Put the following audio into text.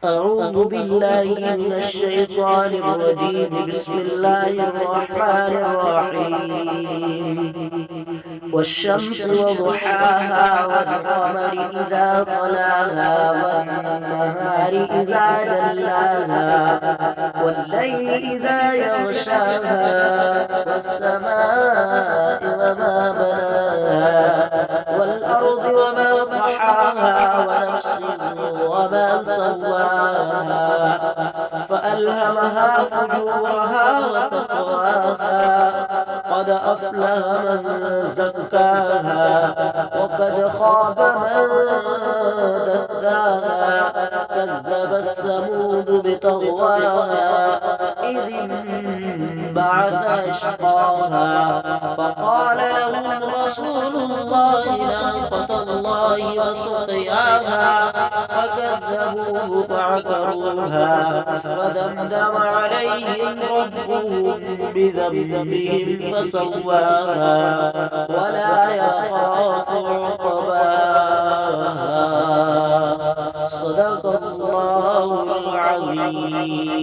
أعوذ بالله من الشيطان الرجيم. بسم الله الرحمن الرحيم. والشمس وضحاها والقمر إذا طلاها والنهار إذا جلاها والليل إذا يغشاها والسماء وما بناها والأرض وما طحاها ونفس وما سواها فألهمها فجورها وتقواها قد أفلح من زكاها وقد خاب من دساها كذب الثمود بطغواها إذ انبعث أشقاها فقال لهم رسول الله ناقة الله وسقياها فكذبوه فعقروها فدمدم عليهم ربهم بذنبهم فسواها ولا يخاف عقباها. صدق الله العظيم.